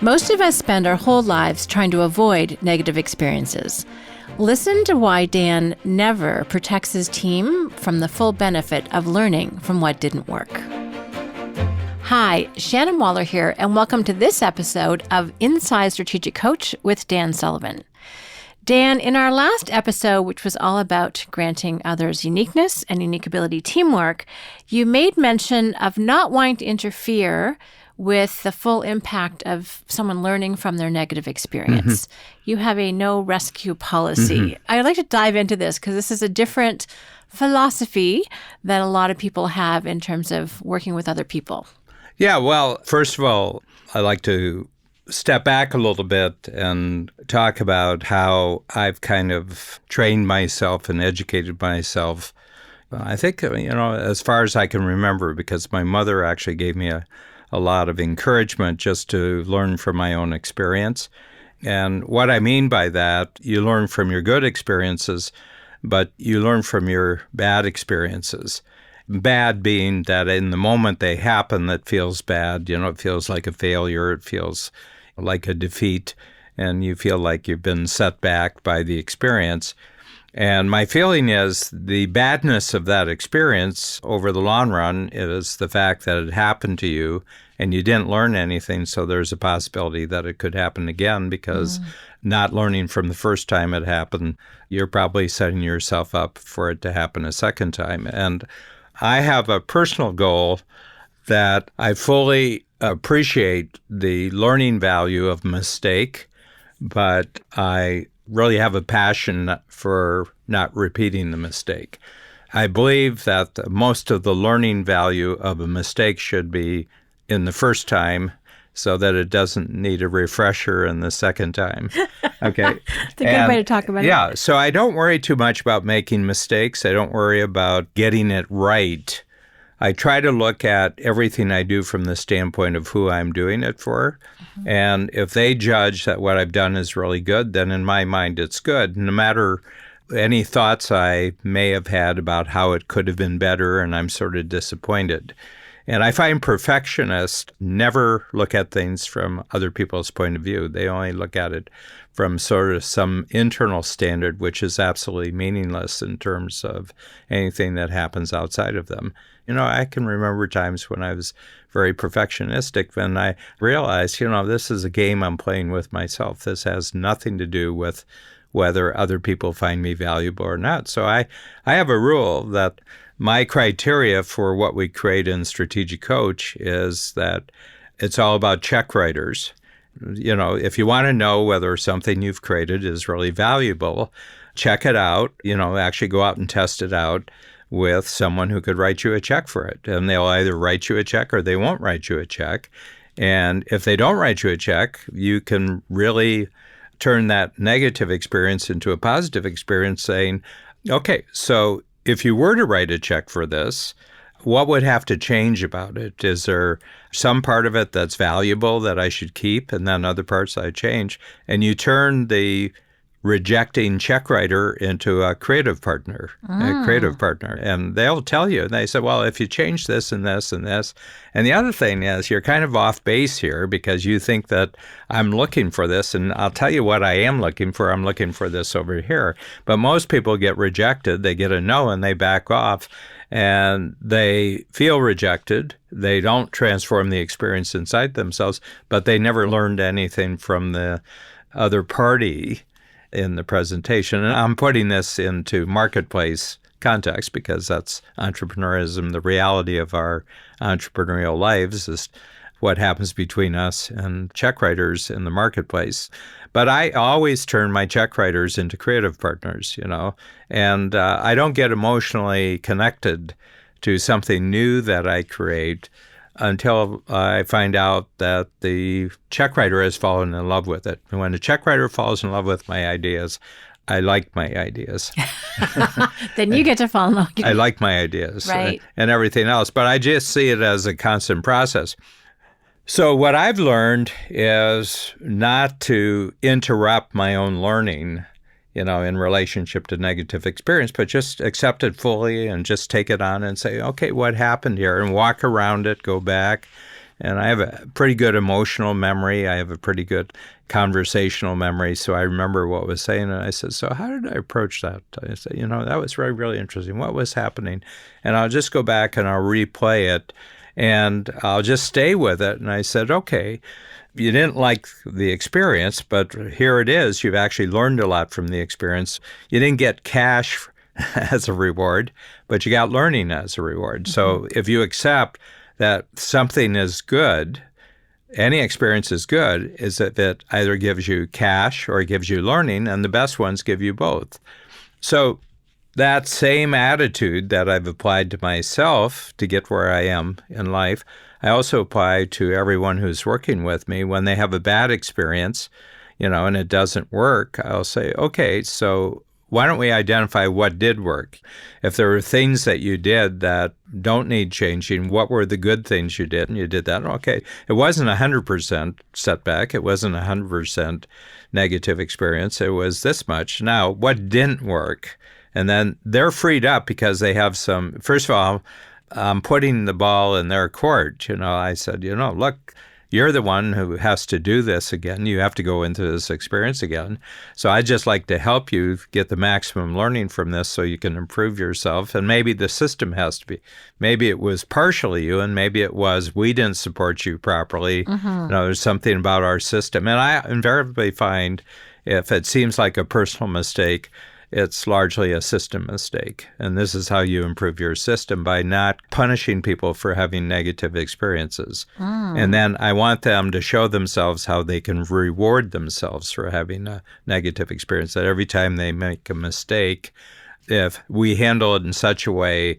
Most of us spend our whole lives trying to avoid negative experiences. Listen to why Dan never protects his team from the full benefit of learning from what didn't work. Hi, Shannon Waller here, and welcome to this episode of Inside Strategic Coach with Dan Sullivan. Dan, in our last episode, which was all about granting others uniqueness and unique ability teamwork, you made mention of not wanting to interfere with the full impact of someone learning from their negative experience. You have a no rescue policy. I'd like to dive into this because this is a different philosophy that a lot of people have in terms of working with other people. Yeah, well, first of all, I like to step back a little bit and talk about how I've kind of trained myself and educated myself. I think, as far as I can remember, because my mother actually gave me a lot of encouragement just to learn from my own experience. And what I mean by that, you learn from your good experiences, but you learn from your bad experiences. Bad being that in the moment they happen, that feels bad. It feels like a failure. It feels like a defeat. And you feel like you've been set back by the experience. And my feeling is the badness of that experience over the long run is the fact that it happened to you and you didn't learn anything. So there's a possibility that it could happen again because not learning from the first time it happened, you're probably setting yourself up for it to happen a second time. And I have a personal goal that I fully appreciate the learning value of mistake, but I really have a passion for not repeating the mistake. I believe that most of the learning value of a mistake should be in the first time so that it doesn't need a refresher in the second time. Okay. It's a good way to talk about it. Yeah. So I don't worry too much about making mistakes. I don't worry about getting it right. I try to look at everything I do from the standpoint of who I'm doing it for. And if they judge that what I've done is really good, then in my mind, it's good. No matter any thoughts I may have had about how it could have been better, and I'm sort of disappointed. And I find perfectionists never look at things from other people's point of view. They only look at it from sort of some internal standard, which is absolutely meaningless in terms of anything that happens outside of them. I can remember times when I was very perfectionistic when I realized, this is a game I'm playing with myself. This has nothing to do with whether other people find me valuable or not. So I have a rule that my criteria for what we create in Strategic Coach is that it's all about check writers. If you want to know whether something you've created is really valuable, check it out, actually go out and test it out with someone who could write you a check for it. And they'll either write you a check or they won't write you a check. And if they don't write you a check, you can really turn that negative experience into a positive experience saying, okay, so if you were to write a check for this, what would have to change about it? Is there some part of it that's valuable that I should keep and then other parts I change? And you turn the rejecting check writer into a creative partner, And they'll tell you, they say, well, if you change this and this and this. And the other thing is you're kind of off base here because you think that I'm looking for this. And I'll tell you what I am looking for. I'm looking for this over here. But most people get rejected. They get a no and they back off. And they feel rejected. They don't transform the experience inside themselves, but they never learned anything from the other party in the presentation. And I'm putting this into marketplace context because that's entrepreneurism. The reality of our entrepreneurial lives is what happens between us and check writers in the marketplace. But I always turn my check writers into creative partners, and I don't get emotionally connected to something new that I create until I find out that the check writer has fallen in love with it. And when a check writer falls in love with my ideas, I like my ideas. Then you get to fall in love. I like my ideas, right, and everything else. But I just see it as a constant process. So what I've learned is not to interrupt my own learning, in relationship to negative experience, but just accept it fully and just take it on and say, okay, what happened here? And walk around it, go back, And I have a pretty good emotional memory. I have a pretty good conversational memory. So I remember what was saying. And I said, so how did I approach that? I said, that was really, really interesting. What was happening? And I'll just go back and I'll replay it and I'll just stay with it. And I said, okay, you didn't like the experience, but here it is. You've actually learned a lot from the experience. You didn't get cash as a reward, but you got learning as a reward. Mm-hmm. So if you accept that something is good, any experience is good, is if it either gives you cash or it gives you learning, and the best ones give you both. So that same attitude that I've applied to myself to get where I am in life, I also apply to everyone who's working with me. When they have a bad experience, and it doesn't work, I'll say, okay, so why don't we identify what did work? If there were things that you did that don't need changing, what were the good things you did? And you did that. Okay, it wasn't 100% setback. It wasn't 100% negative experience. It was this much. Now, what didn't work? And then they're freed up because they have some, first of all, I'm putting the ball in their court. I said, look, you're the one who has to do this again. You have to go into this experience again. So I'd just like to help you get the maximum learning from this so you can improve yourself. And maybe the system has to be. Maybe it was partially you, and maybe it was we didn't support you properly. Mm-hmm. There's something about our system. And I invariably find if it seems like a personal mistake, it's largely a system mistake. And this is how you improve your system, by not punishing people for having negative experiences. And then I want them to show themselves how they can reward themselves for having a negative experience. That every time they make a mistake, if we handle it in such a way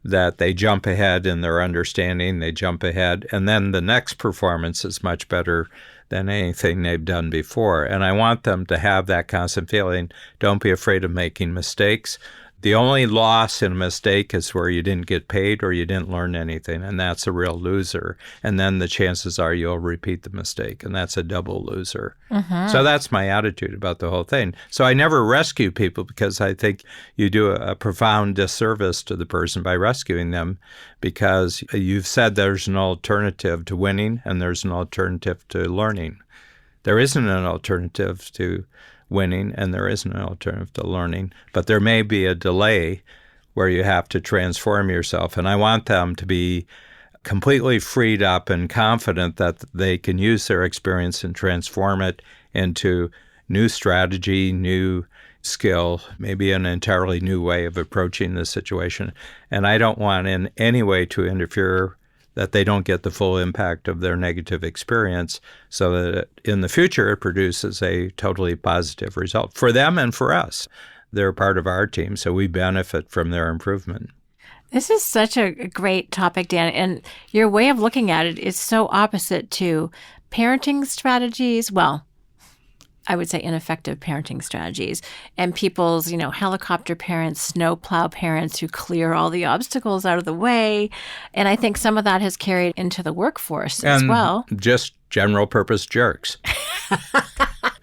that they jump ahead in their understanding, they jump ahead, and then the next performance is much better than anything they've done before. And I want them to have that constant feeling, don't be afraid of making mistakes. The only loss in a mistake is where you didn't get paid or you didn't learn anything, and that's a real loser. And then the chances are you'll repeat the mistake, and that's a double loser. Mm-hmm. So that's my attitude about the whole thing. So I never rescue people because I think you do a profound disservice to the person by rescuing them, because you've said there's an alternative to winning and there's an alternative to learning. There isn't an alternative to winning, and there isn't an alternative to learning, but there may be a delay where you have to transform yourself. And I want them to be completely freed up and confident that they can use their experience and transform it into new strategy, new skill, maybe an entirely new way of approaching the situation. And I don't want in any way to interfere that they don't get the full impact of their negative experience, so that in the future it produces a totally positive result for them and for us. They're part of our team, so we benefit from their improvement. This is such a great topic, Dan, and your way of looking at it is so opposite to parenting strategies. Well, I would say ineffective parenting strategies, and people's, helicopter parents, snowplow parents who clear all the obstacles out of the way. And I think some of that has carried into the workforce as well. Just general purpose jerks.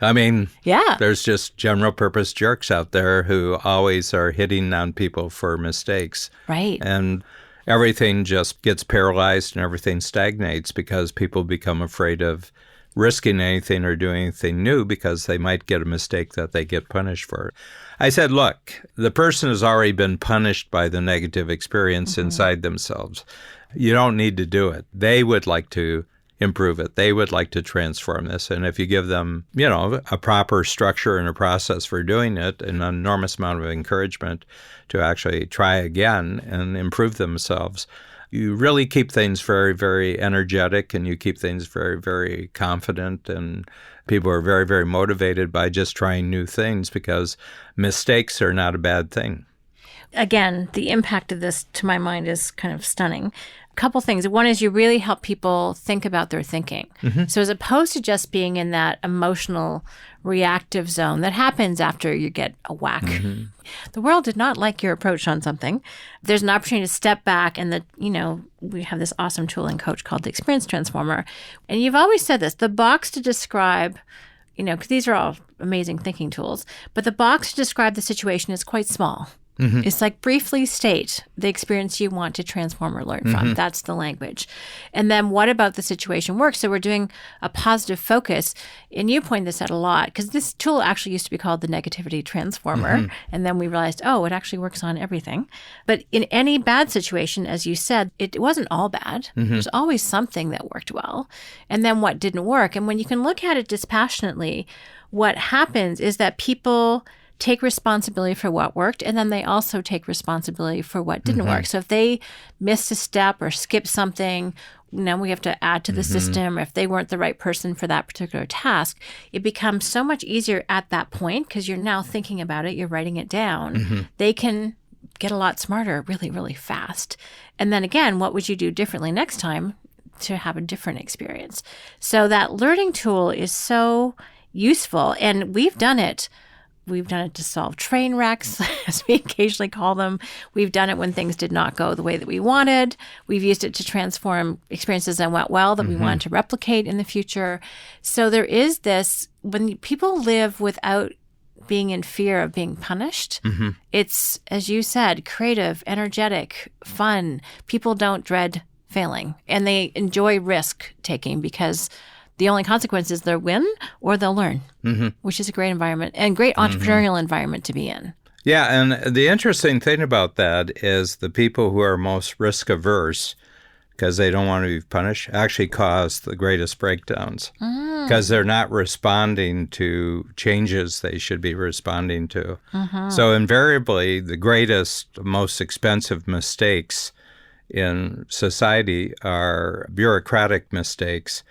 I mean, yeah, there's just general purpose jerks out there who always are hitting on people for mistakes. Right. And everything just gets paralyzed and everything stagnates because people become afraid of risking anything or doing anything new because they might get a mistake that they get punished for. I said, look, the person has already been punished by the negative experience inside themselves. You don't need to do it. They would like to improve it. They would like to transform this. And if you give them, a proper structure and a process for doing it, an enormous amount of encouragement to actually try again and improve themselves, you really keep things very, very energetic, and you keep things very, very confident, and people are very, very motivated by just trying new things because mistakes are not a bad thing. Again, the impact of this, to my mind, is kind of stunning. A couple things. One is you really help people think about their thinking. Mm-hmm. So as opposed to just being in that emotional reactive zone that happens after you get a whack, the world did not like your approach on something. There's an opportunity to step back, and we have this awesome tool in Coach called the Experience Transformer. And you've always said this, the box to describe, because these are all amazing thinking tools, but the box to describe the situation is quite small. It's like briefly state the experience you want to transform or learn from. That's the language. And then what about the situation work? So we're doing a positive focus. And you point this out a lot because this tool actually used to be called the negativity transformer. And then we realized, oh, it actually works on everything. But in any bad situation, as you said, it wasn't all bad. There's always something that worked well. And then what didn't work. And when you can look at it dispassionately, what happens is that people take responsibility for what worked, and then they also take responsibility for what didn't work. So if they missed a step or skipped something, now we have to add to the system. If they weren't the right person for that particular task, it becomes so much easier at that point because you're now thinking about it, you're writing it down. They can get a lot smarter really, really fast. And then again, what would you do differently next time to have a different experience? So that learning tool is so useful, and we've done it. We've done it to solve train wrecks, as we occasionally call them. We've done it when things did not go the way that we wanted. We've used it to transform experiences that went well that we wanted to replicate in the future. So there is this, when people live without being in fear of being punished, it's, as you said, creative, energetic, fun. People don't dread failing, and they enjoy risk taking because the only consequence is they'll win or they'll learn, which is a great environment and great entrepreneurial environment to be in. Yeah, and the interesting thing about that is the people who are most risk averse, because they don't want to be punished, actually cause the greatest breakdowns because they're not responding to changes they should be responding to. So invariably, the greatest, most expensive mistakes in society are bureaucratic mistakes,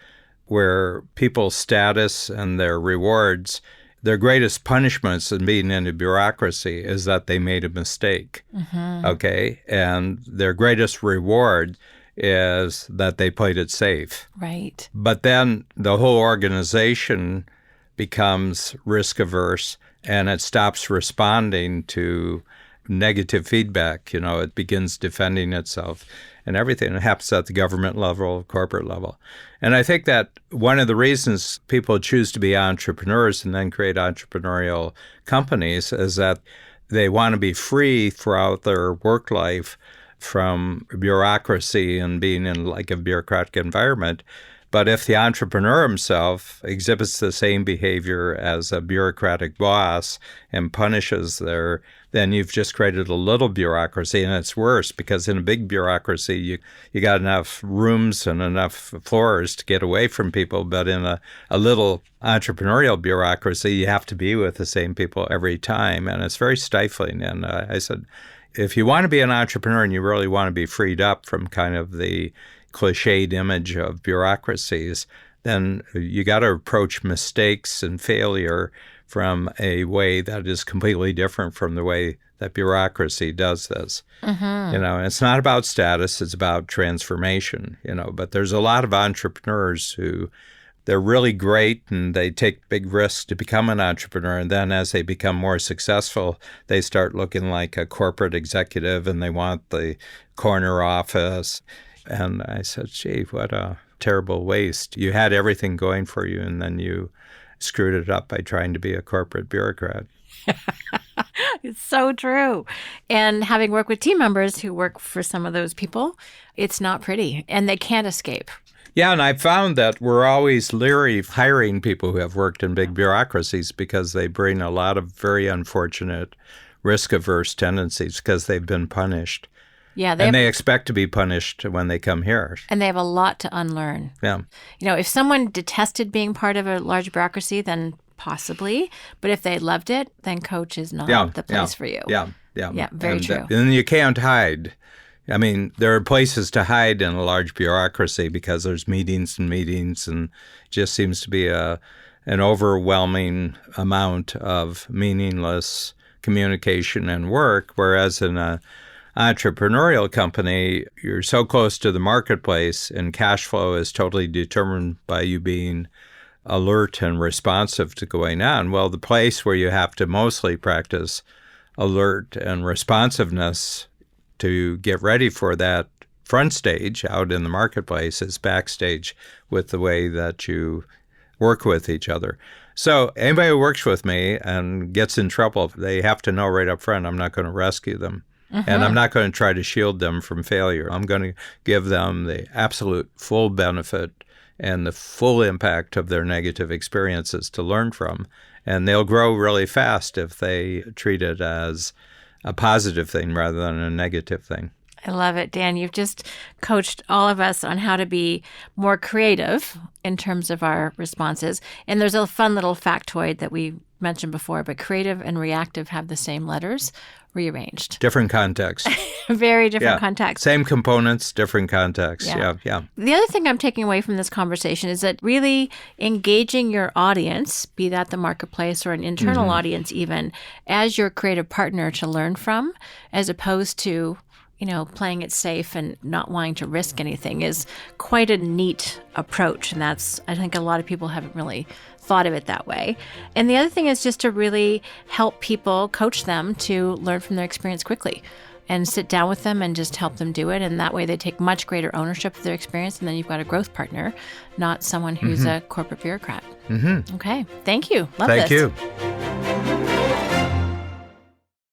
where people's status and their rewards, their greatest punishments in being in a bureaucracy is that they made a mistake, okay? And their greatest reward is that they played it safe. Right. But then the whole organization becomes risk-averse, and it stops responding to negative feedback. It begins defending itself and everything. It happens at the government level, corporate level. And I think that one of the reasons people choose to be entrepreneurs and then create entrepreneurial companies is that they want to be free throughout their work life from bureaucracy and being in like a bureaucratic environment. But if the entrepreneur himself exhibits the same behavior as a bureaucratic boss and punishes then you've just created a little bureaucracy, and it's worse because in a big bureaucracy, you got enough rooms and enough floors to get away from people. But in a little entrepreneurial bureaucracy, you have to be with the same people every time, and it's very stifling. And I said, if you want to be an entrepreneur and you really want to be freed up from kind of the cliched image of bureaucracies, then you got to approach mistakes and failure from a way that is completely different from the way that bureaucracy does this. And it's not about status, it's about transformation, but there's a lot of entrepreneurs who they're really great and they take big risks to become an entrepreneur. And then as they become more successful, they start looking like a corporate executive and they want the corner office. And I said, gee, what a terrible waste. You had everything going for you, and then you screwed it up by trying to be a corporate bureaucrat. It's so true. And having worked with team members who work for some of those people, it's not pretty, and they can't escape. Yeah, and I found that we're always leery of hiring people who have worked in big bureaucracies because they bring a lot of very unfortunate risk-averse tendencies because they've been punished. Yeah, they expect to be punished when they come here. And they have a lot to unlearn. Yeah. If someone detested being part of a large bureaucracy, then possibly. But if they loved it, then coach is not the place for you. Yeah, very true. And you can't hide. I mean, there are places to hide in a large bureaucracy because there's meetings, and it just seems to be an overwhelming amount of meaningless communication and work, whereas in a entrepreneurial company, you're so close to the marketplace and cash flow is totally determined by you being alert and responsive to going on. Well, the place where you have to mostly practice alert and responsiveness to get ready for that front stage out in the marketplace is backstage with the way that you work with each other. So anybody who works with me and gets in trouble, they have to know right up front, I'm not going to rescue them. And I'm not going to try to shield them from failure. I'm going to give them the absolute full benefit and the full impact of their negative experiences to learn from. And they'll grow really fast if they treat it as a positive thing rather than a negative thing. I love it, Dan. You've just coached all of us on how to be more creative in terms of our responses. And there's a fun little factoid that we mentioned before, but creative and reactive have the same letters rearranged. Different context. Very different context. Same components, different context. Yeah. The other thing I'm taking away from this conversation is that really engaging your audience, be that the marketplace or an internal audience even, as your creative partner to learn from, as opposed to playing it safe and not wanting to risk anything is quite a neat approach. And I think a lot of people haven't really thought of it that way. And the other thing is just to really help people, coach them to learn from their experience quickly and sit down with them and just help them do it. And that way they take much greater ownership of their experience. And then you've got a growth partner, not someone who's a corporate bureaucrat. Okay. Thank you. Love this. Thank you.